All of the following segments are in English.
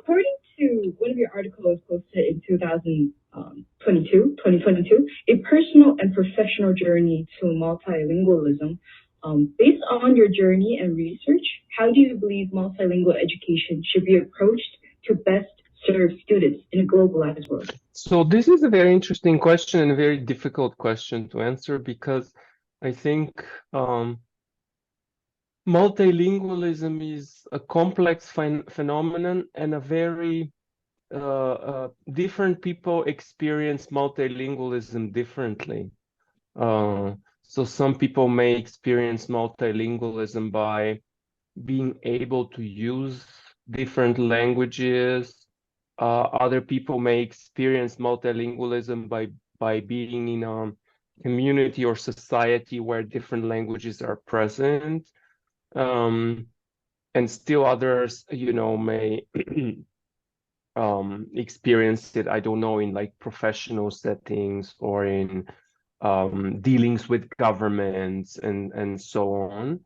according to one of your articles posted in 2022, a personal and professional journey to multilingualism. Based on your journey and research, how do you believe multilingual education should be approached to best serve students in a globalized world? So this is a very interesting question and a very difficult question to answer because I think multilingualism is a complex phenomenon and a very different people experience multilingualism differently. So some people may experience multilingualism by being able to use different languages. Other people may experience multilingualism by being in a community or society where different languages are present. And still others, may experience it, I don't know, in like professional settings or in dealings with governments and so on.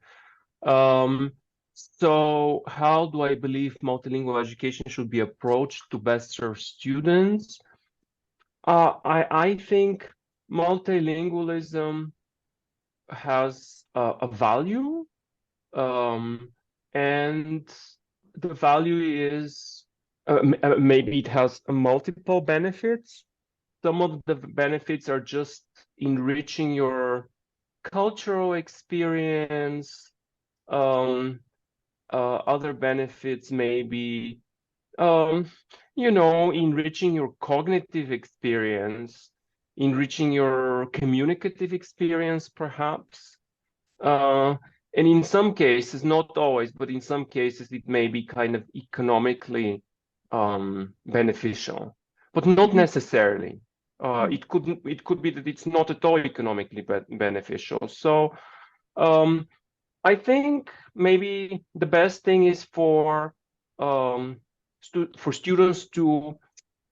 So how do I believe multilingual education should be approached to best serve students? I think multilingualism has a value, and the value is maybe it has multiple benefits. Some of the benefits are just enriching your cultural experience. Other benefits may be, enriching your cognitive experience, enriching your communicative experience, perhaps. And in some cases, not always, but in some cases, it may be kind of economically beneficial, but not necessarily. It could be that it's not at all economically beneficial. So I think maybe the best thing is for students to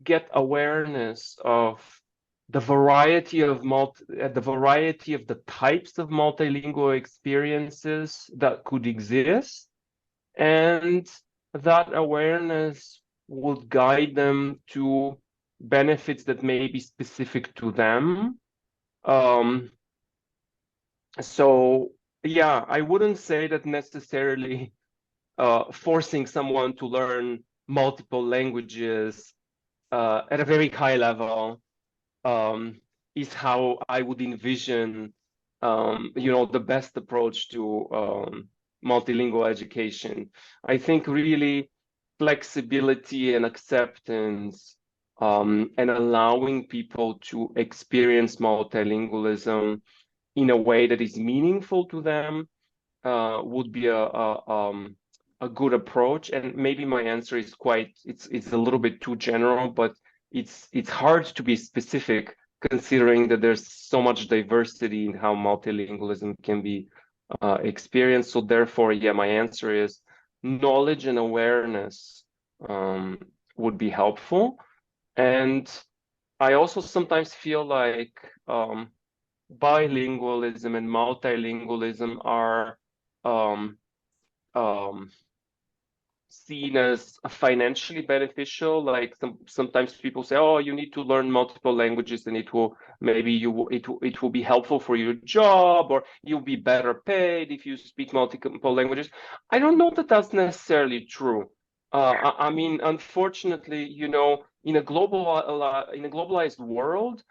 get awareness of the variety of the types of multilingual experiences that could exist, and that awareness would guide them to benefits that may be specific to them. So yeah, I wouldn't say that necessarily forcing someone to learn multiple languages at a very high level is how I would envision, the best approach to multilingual education. I think really flexibility and acceptance and allowing people to experience multilingualism in a way that is meaningful to them would be a good approach. And maybe my answer is it's a little bit too general, but it's hard to be specific considering that there's so much diversity in how multilingualism can be experienced. So therefore, yeah, my answer is knowledge and awareness would be helpful. And I also sometimes feel like bilingualism and multilingualism are seen as financially beneficial. Like sometimes people say, "Oh, you need to learn multiple languages, and it will be helpful for your job, or you'll be better paid if you speak multiple languages." I don't know that that's necessarily true. I mean, unfortunately, in a globalized world,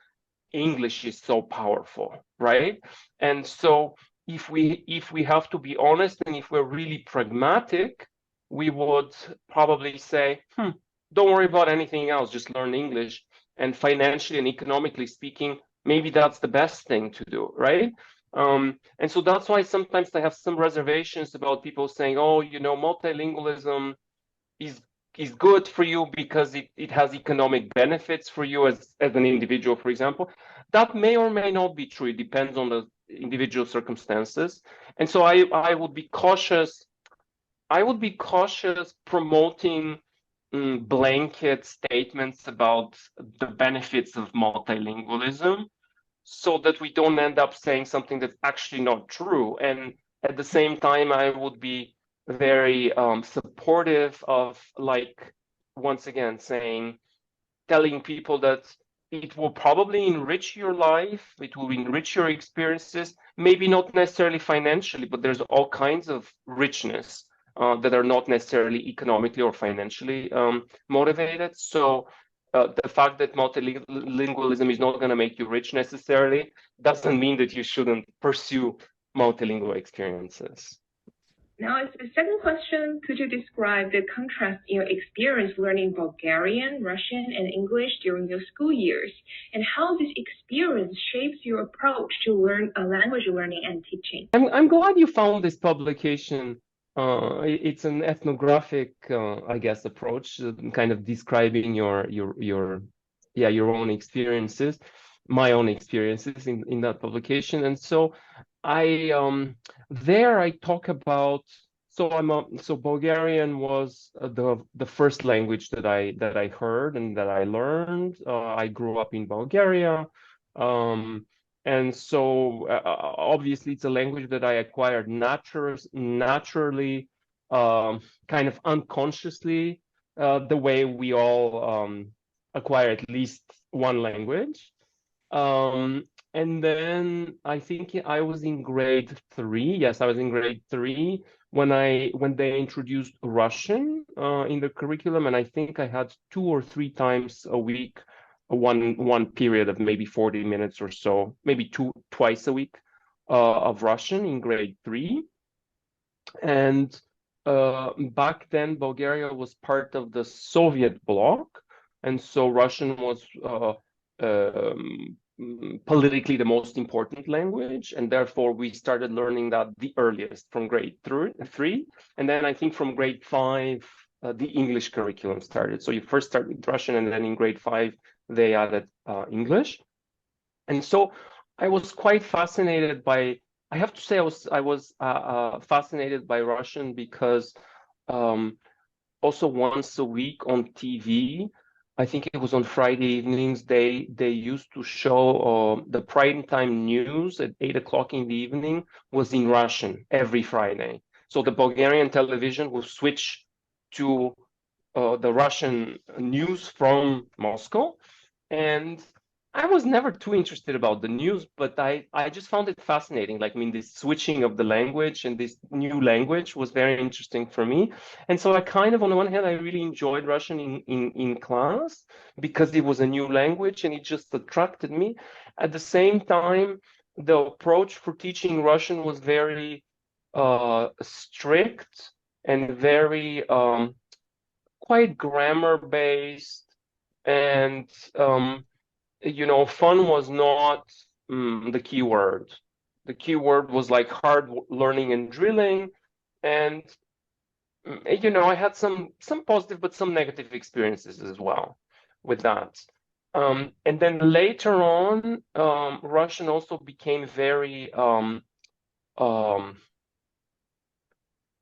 English is so powerful, right? And so if we have to be honest and if we're really pragmatic, we would probably say, don't worry about anything else, just learn English. And financially and economically speaking, maybe that's the best thing to do, right? And so that's why sometimes I have some reservations about people saying, oh, multilingualism is good for you because it has economic benefits for you as an individual, for example. That may or may not be true. It depends on the individual circumstances. And so I would be cautious. I would be cautious promoting blanket statements about the benefits of multilingualism so that we don't end up saying something that's actually not true. And at the same time, I would be very supportive of like once again telling people that it will probably enrich your life, it will enrich your experiences, maybe not necessarily financially, but there's all kinds of richness that are not necessarily economically or financially motivated. So the fact that multilingualism is not going to make you rich necessarily doesn't mean that you shouldn't pursue multilingual experiences. Now, as the second question, could you describe the contrast in your experience learning Bulgarian, Russian, and English during your school years, and how this experience shapes your approach to language learning and teaching? I'm glad you found this publication. It's an ethnographic, I guess, approach, kind of describing your own experiences, my own experiences in that publication, and so I talk about, so Bulgarian was the first language that I heard and that I learned. I grew up in Bulgaria, and so obviously it's a language that I acquired naturally, kind of unconsciously, the way we all acquire at least one language. And then I think I was in grade 3. Yes, I was in grade 3 when they introduced Russian in the curriculum, and I think I had 2 or 3 times a week, one period of maybe 40 minutes or so, maybe twice a week of Russian in grade 3. And back then, Bulgaria was part of the Soviet bloc, and so Russian was politically the most important language, and therefore we started learning that the earliest, from grade 3. And then I think from grade 5 the English curriculum started. So you first start with Russian, and then in grade 5 they added English. And so I was quite fascinated by, I have to say I was fascinated by Russian because also once a week on TV, I think it was on Friday evenings, they used to show the prime time news at 8 o'clock in the evening was in Russian every Friday. So the Bulgarian television will switch to the Russian news from Moscow. And I was never too interested about the news, but I just found it fascinating. Like, I mean, this switching of the language and this new language was very interesting for me. And so I kind of, on the one hand, I really enjoyed Russian in class because it was a new language and it just attracted me. At the same time, the approach for teaching Russian was very strict and very quite grammar-based, and fun was not the key word. The key word was like hard learning and drilling. And, I had some positive, but some negative experiences as well with that. And then later on, Russian also became very,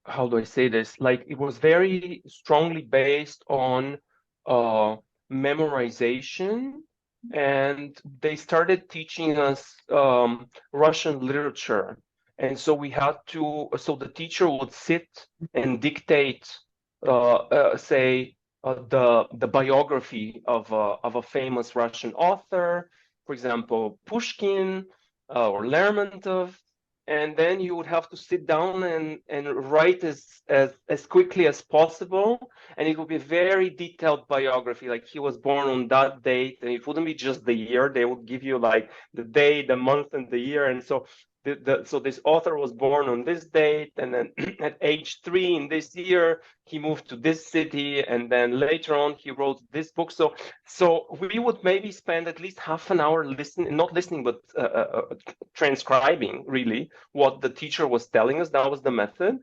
how do I say this? Like, it was very strongly based on memorization, and they started teaching us Russian literature. And so so the teacher would sit and dictate, say, the biography of a famous Russian author, for example, Pushkin or Lermontov. And then you would have to sit down and write as quickly as possible. And it would be a very detailed biography, like he was born on that date, and it wouldn't be just the year. They would give you like the day, the month, and the year. And so so this author was born on this date, and then at age 3 in this year, he moved to this city, and then later on he wrote this book. So we would maybe spend at least half an hour not listening, but transcribing really what the teacher was telling us. That was the method.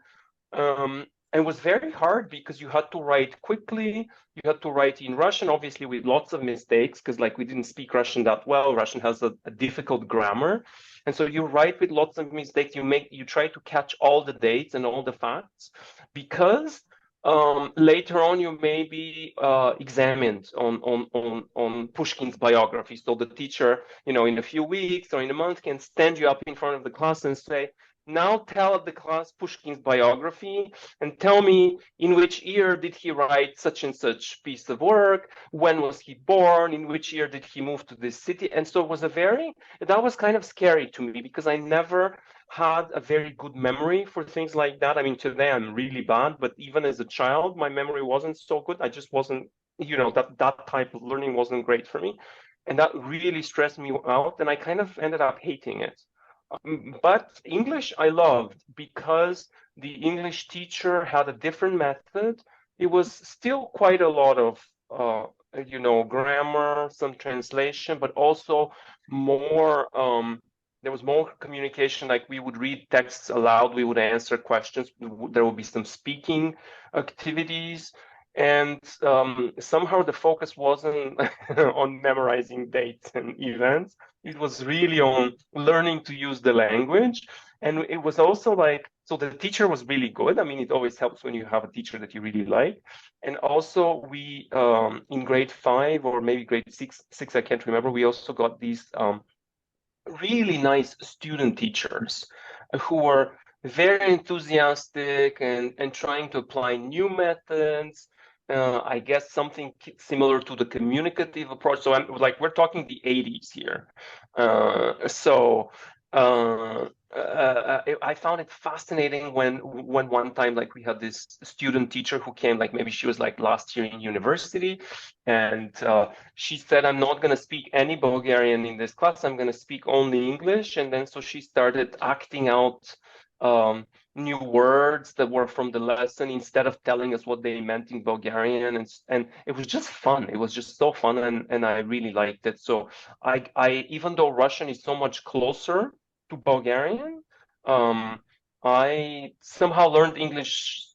And it was very hard because you had to write quickly. You had to write in Russian, obviously with lots of mistakes, because like we didn't speak Russian that well. Russian has a difficult grammar. And so you write with lots of mistakes. You try to catch all the dates and all the facts, because later on you may be examined on Pushkin's biography. So the teacher, in a few weeks or in a month can stand you up in front of the class and say, now tell the class Pushkin's biography and tell me in which year did he write such and such piece of work, when was he born, in which year did he move to this city. And so it was that was kind of scary to me because I never had a very good memory for things like that. I mean, today I'm really bad, but even as a child, my memory wasn't so good. I just wasn't, that type of learning wasn't great for me. And that really stressed me out, and I kind of ended up hating it. But English I loved because the English teacher had a different method. It was still quite a lot of grammar, some translation, but also more there was more communication. Like we would read texts aloud, we would answer questions, there would be some speaking activities, and somehow the focus wasn't on memorizing dates and events. It was really on learning to use the language. And it was also like, so the teacher was really good. I mean, it always helps when you have a teacher that you really like. And also we, in grade 5 or maybe grade 6, I can't remember, we also got these really nice student teachers who were very enthusiastic and trying to apply new methods. I guess something similar to the communicative approach. So I'm like, we're talking the 80s here. I found it fascinating when one time, like, we had this student teacher who came, like maybe she was like last year in university, and she said, I'm not going to speak any Bulgarian in this class, I'm going to speak only English. And then so she started acting out new words that were from the lesson instead of telling us what they meant in Bulgarian, and it was just fun. It was just so fun, and I really liked it. So I even though Russian is so much closer to Bulgarian, I somehow learned English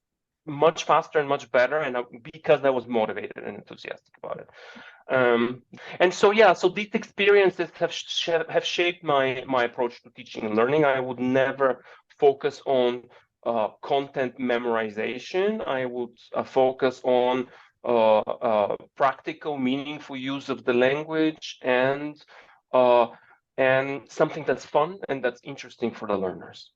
much faster and much better, and because I was motivated and enthusiastic about it. And so yeah, so these experiences have shaped my approach to teaching and learning. I would never focus on content memorization. I would focus on practical, meaningful use of the language, and something that's fun and that's interesting for the learners.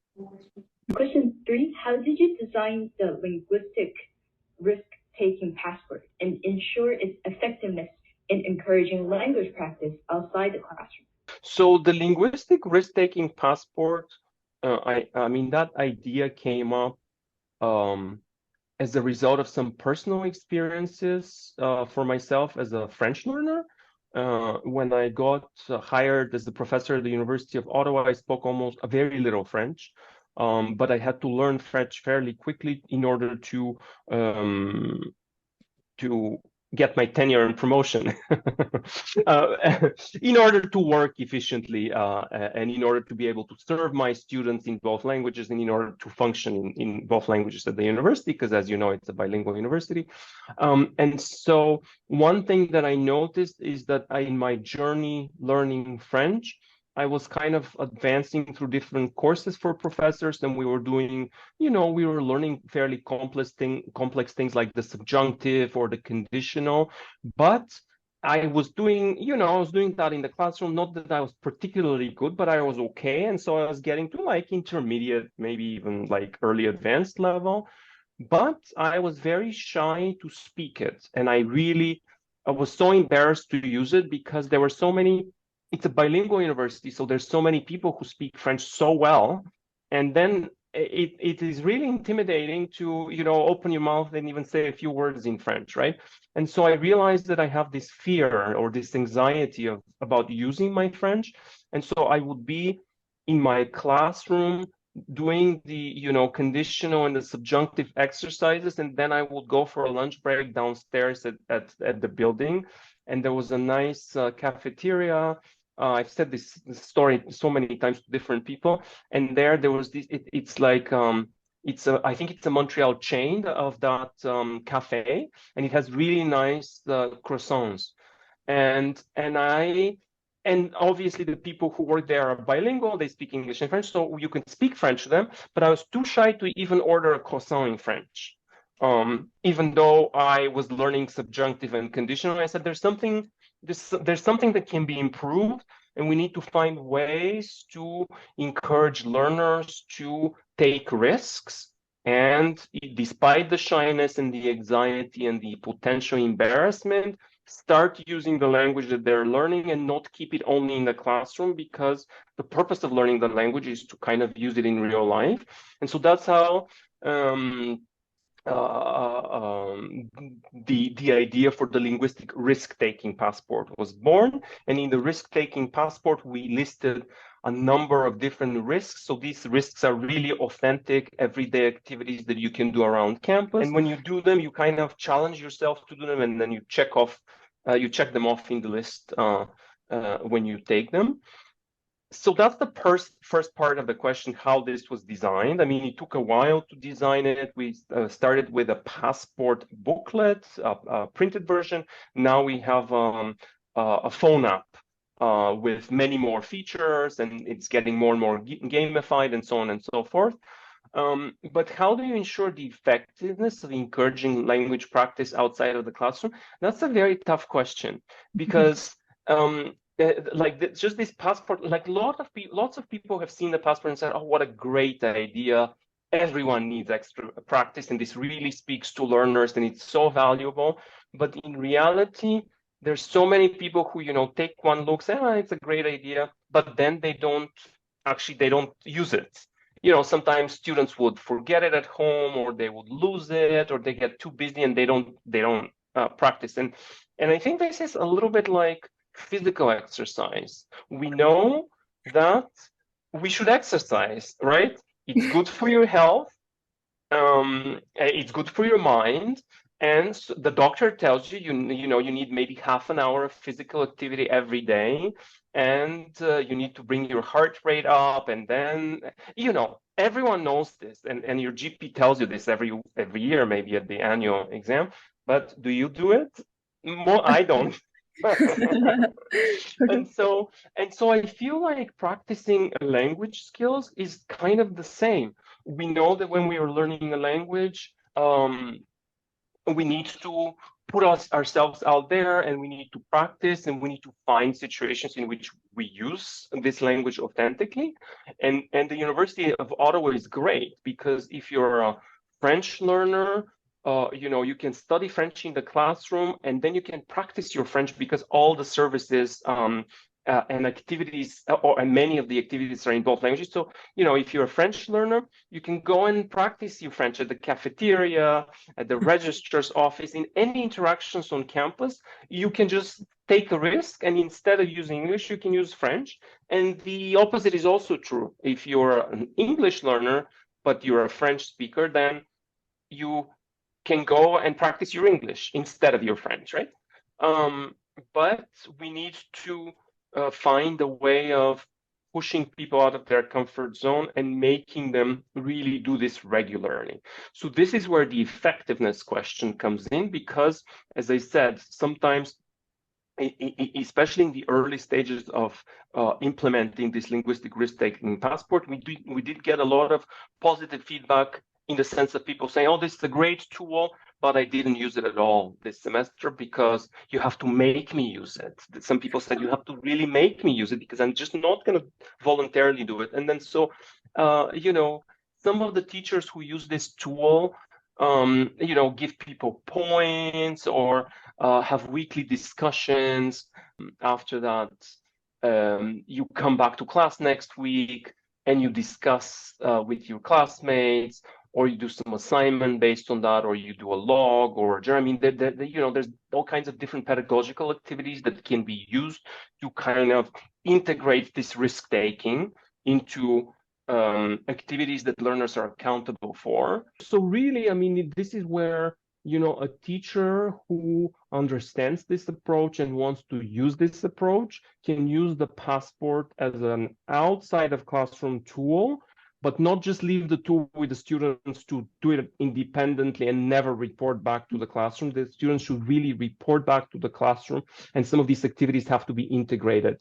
Question 3, how did you design the linguistic risk-taking passport and ensure its effectiveness in encouraging language practice outside the classroom? So the linguistic risk-taking passport, I mean, that idea came up as a result of some personal experiences for myself as a French learner. When I got hired as a professor at the University of Ottawa, I spoke almost very little French, but I had to learn French fairly quickly in order to get my tenure and promotion, in order to work efficiently, and in order to be able to serve my students in both languages, and in order to function in both languages at the university, because as you know, it's a bilingual university. And so one thing that I noticed is that in my journey learning French, I was kind of advancing through different courses for professors, and we were doing, we were learning fairly complex things like the subjunctive or the conditional. But I was doing, that in the classroom, not that I was particularly good, but I was okay. And so I was getting to like intermediate, maybe even like early advanced level. But I was very shy to speak it. And I was so embarrassed to use it because there were so many. It's a bilingual university, so there's so many people who speak French so well, and then it is really intimidating to open your mouth and even say a few words in French, right? And so I realized that I have this fear or this anxiety about using my French, and so I would be in my classroom doing the conditional and the subjunctive exercises, and then I would go for a lunch break downstairs at the building, and there was a nice cafeteria. I've said this story so many times to different people, and there was this. It's like I think it's a Montreal chain of that cafe, and it has really nice croissants, and obviously the people who work there are bilingual. They speak English and French, so you can speak French to them. But I was too shy to even order a croissant in French. Even though I was learning subjunctive and conditional, I said there's something that can be improved. and we need to find ways to encourage learners to take risks. And despite the shyness and the anxiety and the potential embarrassment, start using the language that they're learning and not keep it only in the classroom, because the purpose of learning the language is to kind of use it in real life. And so that's how the idea for the linguistic risk-taking passport was born. And in the risk-taking passport, we listed a number of different risks. So these risks are really authentic, everyday activities that you can do around campus. And when you do them, you kind of challenge yourself to do them, and then you check them off in the list when you take them. So that's the first part of the question, how this was designed. I mean, it took a while to design it. We started with a passport booklet, a printed version. Now we have a phone app with many more features, and it's getting more and more gamified and so on and so forth. But how do you ensure the effectiveness of encouraging language practice outside of the classroom? That's a very tough question, because just this passport, like lots of people have seen the passport and said, oh, what a great idea. Everyone needs extra practice, and this really speaks to learners, and it's so valuable. But in reality, there's so many people who, take one look, say, oh, it's a great idea, but then they don't use it. Sometimes students would forget it at home, or they would lose it, or they get too busy and they don't practice. And I think this is a little bit like physical exercise. We know that we should exercise, right? It's good for your health. It's good for your mind. And so the doctor tells you, you need maybe half an hour of physical activity every day, and you need to bring your heart rate up. And then, everyone knows this, and your GP tells you this every year, maybe at the annual exam. But do you do it? Well, I don't. And so I feel like practicing language skills is kind of the same. We know that when we are learning a language, we need to put ourselves out there, and we need to practice, and we need to find situations in which we use this language authentically. And the University of Ottawa is great, because if you're a French learner, you can study French in the classroom, and then you can practice your French, because all the services and activities, and many of the activities are in both languages. So, if you're a French learner, you can go and practice your French at the cafeteria, at the registrar's office, in any interactions on campus. You can just take a risk, and instead of using English, you can use French. And the opposite is also true. If you're an English learner, but you're a French speaker, then you can go and practice your English instead of your French, right? But we need to find a way of pushing people out of their comfort zone and making them really do this regularly. So this is where the effectiveness question comes in, because, as I said, sometimes, especially in the early stages of implementing this linguistic risk-taking passport, we did get a lot of positive feedback, in the sense of people saying, oh, this is a great tool, but I didn't use it at all this semester because you have to make me use it. Some people said, you have to really make me use it, because I'm just not going to voluntarily do it. And then so, some of the teachers who use this tool, give people points, or have weekly discussions. After that, you come back to class next week and you discuss with your classmates, or you do some assignment based on that, or you do a log or a journal. I mean, there's all kinds of different pedagogical activities that can be used to kind of integrate this risk-taking into activities that learners are accountable for. So really, I mean, this is where, a teacher who understands this approach and wants to use this approach can use the passport as an outside of classroom tool, but not just leave the tool with the students to do it independently and never report back to the classroom. The students should really report back to the classroom, and some of these activities have to be integrated.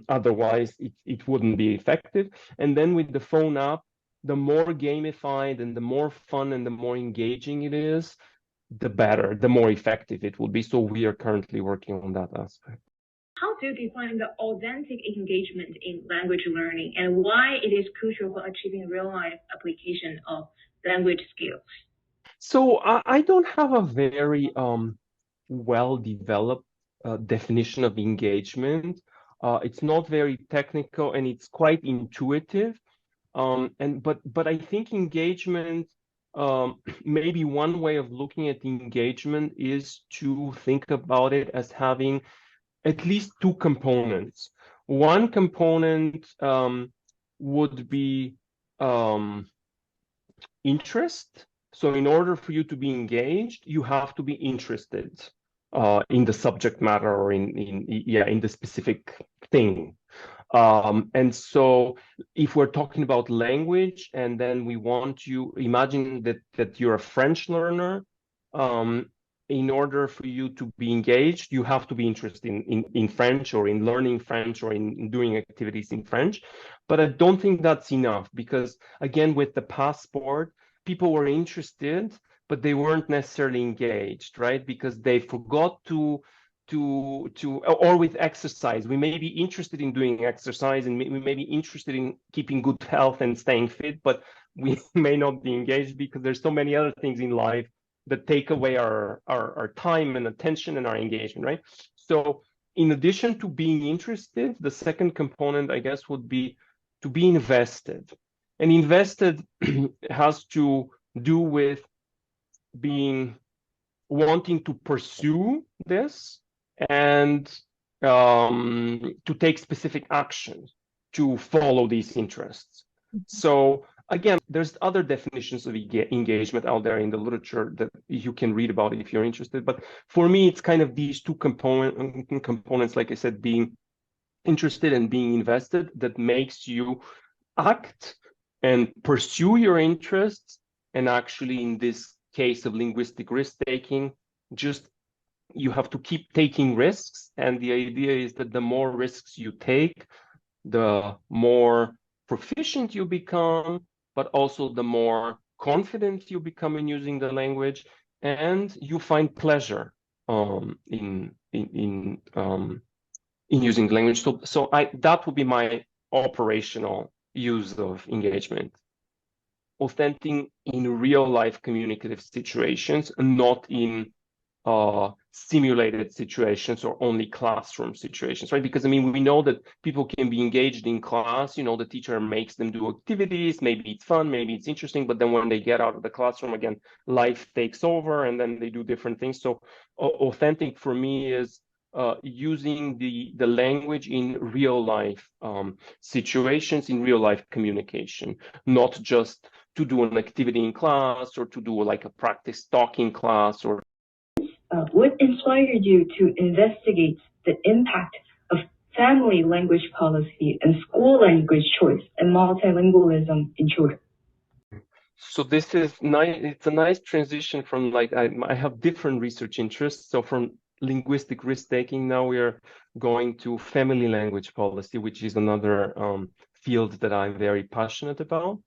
Otherwise, it wouldn't be effective. And then with the phone app, the more gamified and the more fun and the more engaging it is, the better, the more effective it will be. So we are currently working on that aspect. How do you define the authentic engagement in language learning and why it is crucial for achieving real-life application of language skills? So I don't have a very well-developed definition of engagement. It's not very technical and it's quite intuitive. But I think engagement, maybe one way of looking at engagement is to think about it as having at least two components. One component would be interest. So in order for you to be engaged, you have to be interested in the subject matter or in the specific thing. And so if we're talking about language and then we want you, imagine that you're a French learner, in order for you to be engaged, you have to be interested in French or in learning French or in doing activities in French. But I don't think that's enough because, again, with the passport, people were interested, but they weren't necessarily engaged, right? Because they forgot or with exercise, we may be interested in doing exercise and we may be interested in keeping good health and staying fit, but we may not be engaged because there's so many other things in life that take away our time and attention and our engagement, right? So in addition to being interested, the second component, I guess, would be to be invested. And invested has to do with wanting to pursue this and to take specific actions to follow these interests. So again, there's other definitions of engagement out there in the literature that you can read about if you're interested. But for me, it's kind of these two components, like I said, being interested and being invested, that makes you act and pursue your interests. And actually, in this case of linguistic risk-taking, just you have to keep taking risks. And the idea is that the more risks you take, the more proficient you become, but also the more confident you become in using the language, and you find pleasure in using language. So that would be my operational use of engagement. Authentic in real life communicative situations, not in simulated situations or only classroom situations, right? Because I mean, we know that people can be engaged in class, the teacher makes them do activities, maybe it's fun, maybe it's interesting, but then when they get out of the classroom again, life takes over and then they do different things. So authentic for me is using the language in real life situations, in real life communication, not just to do an activity in class or to do like a practice talking class. Or what inspired you to investigate the impact of family language policy and school language choice and multilingualism in children? So this is nice. It's a nice transition from like I have different research interests. So from linguistic risk-taking, now we are going to family language policy, which is another field that I'm very passionate about.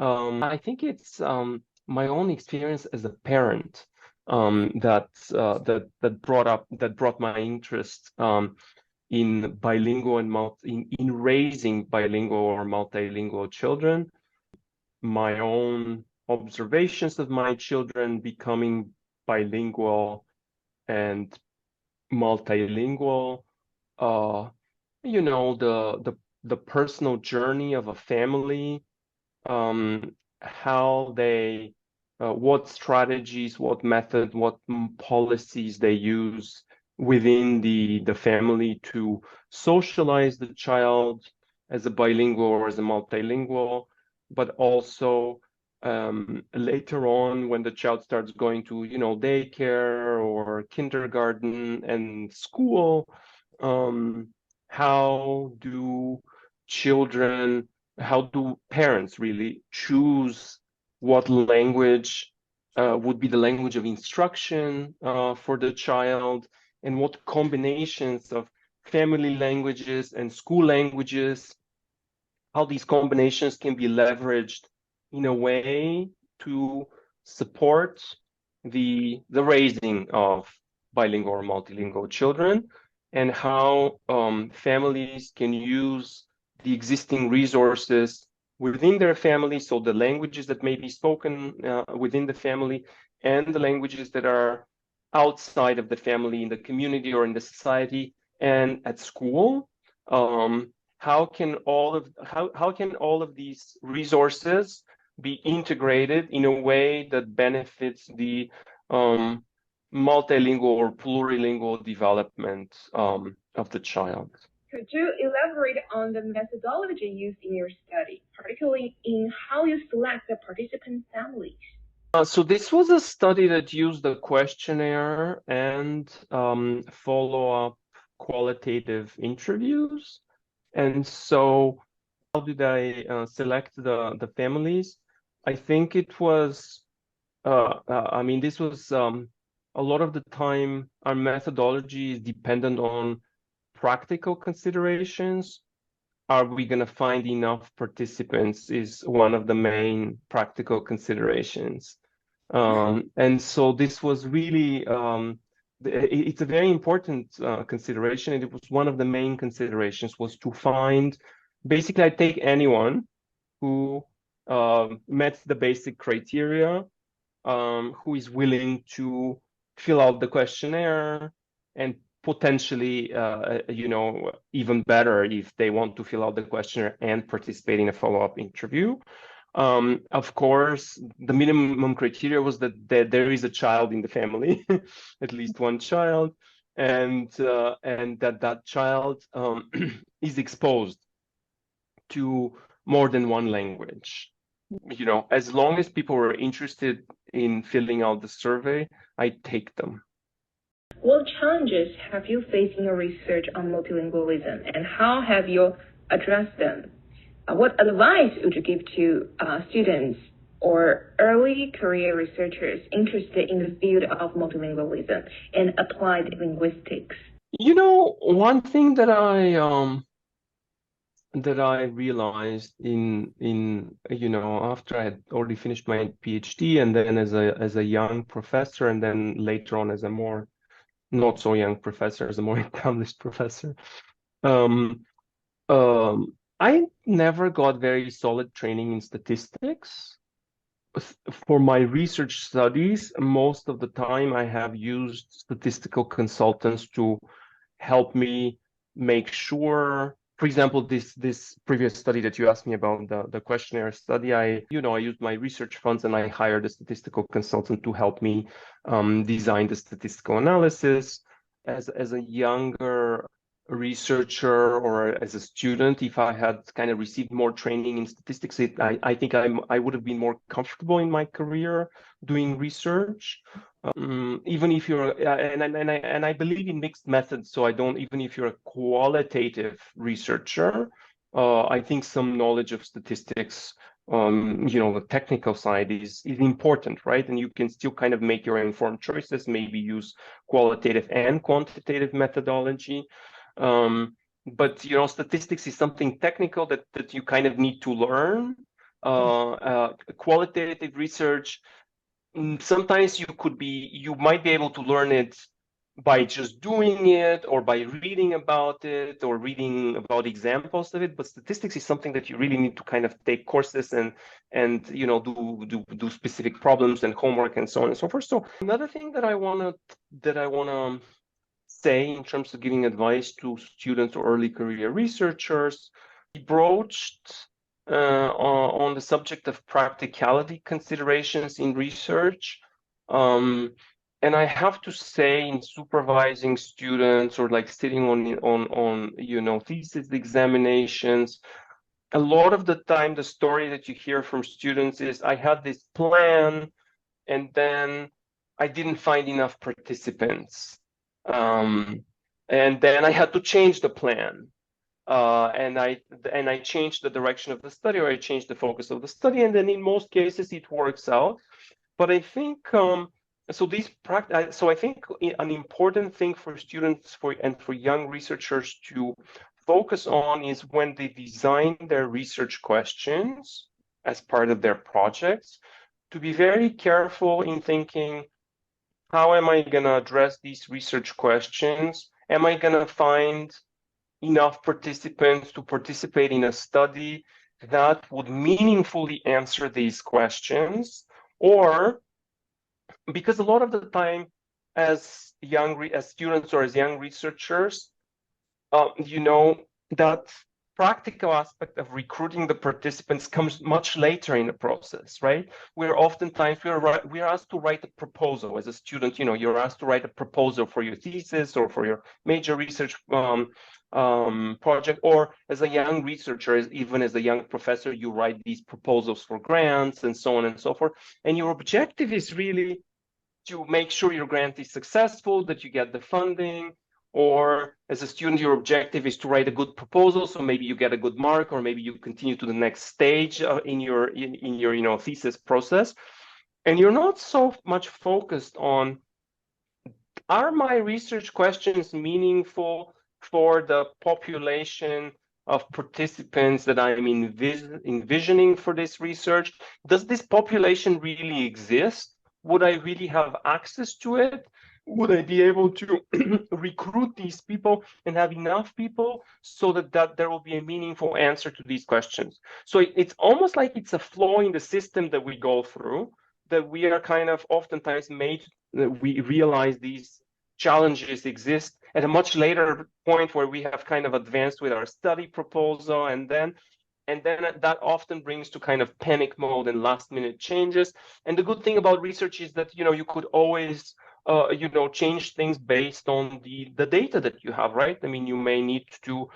I think it's my own experience as a parent that brought my interest in bilingual and in raising bilingual or multilingual children. My own observations of my children becoming bilingual and multilingual, the personal journey of a family, how they, what strategies, what method, what policies they use within the family to socialize the child as a bilingual or as a multilingual, but also later on when the child starts going to, daycare or kindergarten and school, how do parents really choose what language would be the language of instruction for the child, and what combinations of family languages and school languages, how these combinations can be leveraged in a way to support the raising of bilingual or multilingual children. and how families can use the existing resources within their family, so the languages that may be spoken within the family and the languages that are outside of the family in the community or in the society and at school. How can all of these resources be integrated in a way that benefits the multilingual or plurilingual development of the child? Could you elaborate on the methodology used in your study, particularly in how you select the participant families? So this was a study that used a questionnaire and follow-up qualitative interviews. And so how did I select the families? I think it was, I mean, this was a lot of the time our methodology is dependent on practical considerations. Are we going to find enough participants is one of the main practical considerations. And so this was really, it's a very important consideration. And it was one of the main considerations was to find, basically I take anyone who met the basic criteria, who is willing to fill out the questionnaire and potentially, even better if they want to fill out the questionnaire and participate in a follow-up interview. Of course, the minimum criteria was that there is a child in the family, at least one child, and that child is exposed to more than one language. As long as people were interested in filling out the survey, I take them. What challenges have you faced in your research on multilingualism, and how have you addressed them? What advice would you give to students or early career researchers interested in the field of multilingualism and applied linguistics? One thing that I realized in after I had already finished my PhD and then as a young professor and then later on as a more not so young professor, as a more accomplished professor, I never got very solid training in statistics. For my research studies, most of the time I have used statistical consultants to help me make sure, for example, this previous study that you asked me about, the questionnaire study, I used my research funds and I hired a statistical consultant to help me design the statistical analysis. As a younger researcher or as a student, if I had kind of received more training in statistics, I think I would have been more comfortable in my career doing research. Even if you're, and I believe in mixed methods, so I don't, even if you're a qualitative researcher, I think some knowledge of statistics, the technical side is important, right? And you can still kind of make your informed choices, maybe use qualitative and quantitative methodology. But statistics is something technical that you kind of need to learn. Qualitative research, sometimes you might be able to learn it by just doing it or by reading about it or reading about examples of it, but statistics is something that you really need to kind of take courses and do specific problems and homework and so on and so forth. So another thing that I want to say in terms of giving advice to students or early career researchers, we broached on the subject of practicality considerations in research. And I have to say, in supervising students or like sitting on thesis examinations, a lot of the time the story that you hear from students is, I had this plan and then I didn't find enough participants. And then I had to change the plan. And I changed the direction of the study, or I changed the focus of the study, and then in most cases it works out. But I think so I think an important thing for students and for young researchers to focus on is when they design their research questions as part of their projects, to be very careful in thinking, how am I going to address these research questions Am I going to find enough participants to participate in a study that would meaningfully answer these questions? Or, because a lot of the time, as students or as young researchers, that practical aspect of recruiting the participants comes much later in the process, right? We're asked to write a proposal as a student. You're asked to write a proposal for your thesis or for your major research project, or as a young researcher, even as a young professor, you write these proposals for grants and so on and so forth. And your objective is really to make sure your grant is successful, that you get the funding. Or as a student, your objective is to write a good proposal, so maybe you get a good mark, or maybe you continue to the next stage in your thesis process. And you're not so much focused on, are my research questions meaningful for the population of participants that I'm envisioning for this research? Does this population really exist? Would I really have access to it? Would I be able to recruit these people and have enough people so that there will be a meaningful answer to these questions? So it's almost like it's a flaw in the system that we go through, that we are kind of oftentimes made, we realize these challenges exist at a much later point, where we have kind of advanced with our study proposal, and then that often brings to kind of panic mode and last minute changes. And the good thing about research is that you could always change things based on the data that you have, right? I mean, you may need to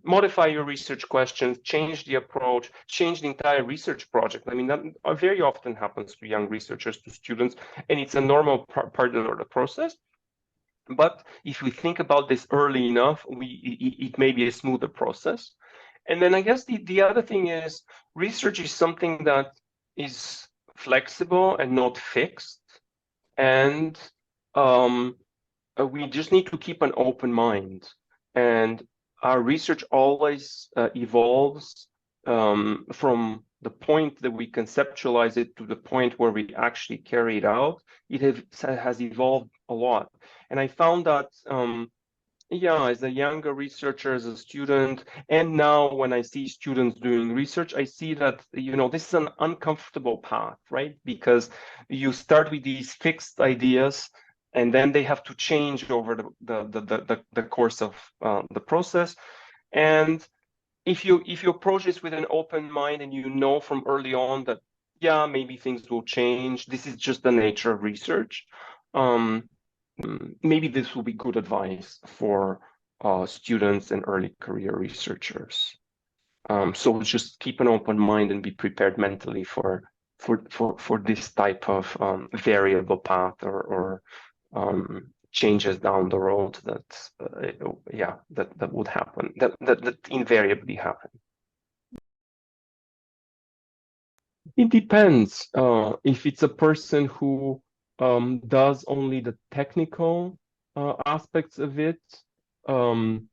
modify your research questions, change the approach, change the entire research project. I mean, that very often happens to young researchers, to students, and it's a normal part of the process. But if we think about this early enough, it may be a smoother process. And then I guess the other thing is, research is something that is flexible and not fixed. And we just need to keep an open mind. And our research always evolves from the point that we conceptualize it to the point where we actually carry it out. It has evolved a lot. And I found that, as a younger researcher, as a student, and now when I see students doing research, I see that, this is an uncomfortable path, right? Because you start with these fixed ideas, and then they have to change over the course of the process. And if you approach this with an open mind, and from early on that, maybe things will change, this is just the nature of research, maybe this will be good advice for students and early career researchers. So just keep an open mind and be prepared mentally for this type of variable path or changes down the road that would happen, that invariably happen. It depends. If it's a person who does only the technical aspects of it, and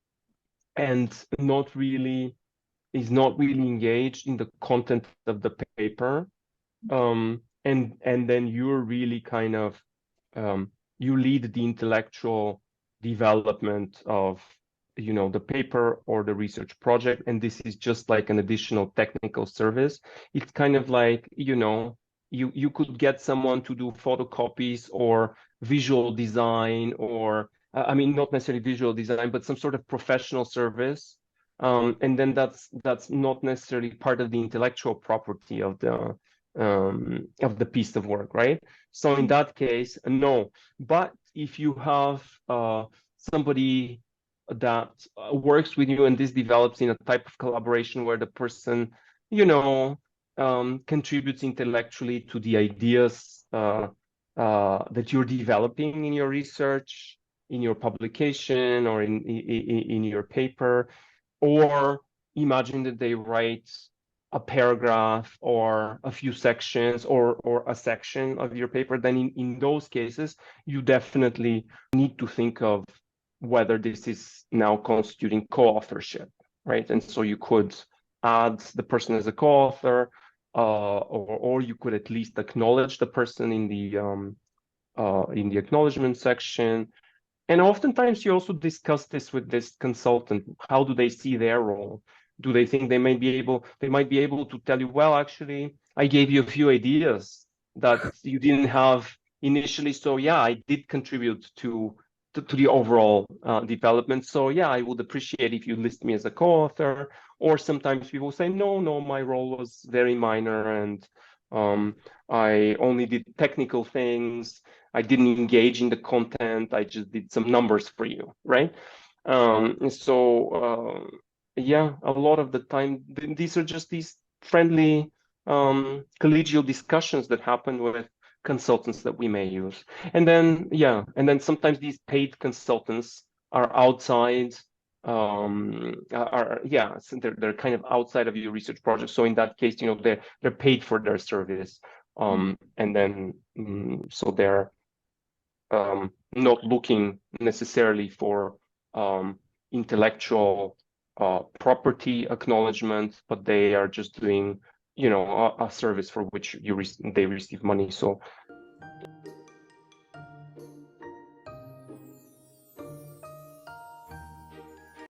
is not really engaged in the content of the paper, and then you're really kind of you lead the intellectual development of the paper or the research project, and this is just like an additional technical service. It's kind of like, you could get someone to do photocopies or visual design, or I mean, not necessarily visual design, but some sort of professional service, and then that's not necessarily part of the intellectual property of the piece of work, right? So in that case, no. But if you have somebody that works with you, and this develops in a type of collaboration where the person, contributes intellectually to the ideas that you're developing in your research, in your publication, or in your paper, or imagine that they write a paragraph or a few sections or a section of your paper, then in those cases, you definitely need to think of whether this is now constituting co-authorship, right? And so you could add the person as a co-author, or you could at least acknowledge the person in the acknowledgement section. And oftentimes you also discuss this with this consultant. How do they see their role? Do they think they might be able to tell you, well, actually, I gave you a few ideas that you didn't have initially. So yeah, I did contribute to the overall development. So yeah, I would appreciate if you list me as a co-author. Or sometimes people say, no, my role was very minor and I only did technical things. I didn't engage in the content. I just did some numbers for you, right? Yeah, a lot of the time, these are just these friendly collegial discussions that happen with consultants that we may use. And then, yeah, and then sometimes these paid consultants are outside, yeah, so they're kind of outside of your research project. So in that case, they're paid for their service. And then, so they're not looking necessarily for intellectual property acknowledgement, but they are just doing, a service for which they receive money. So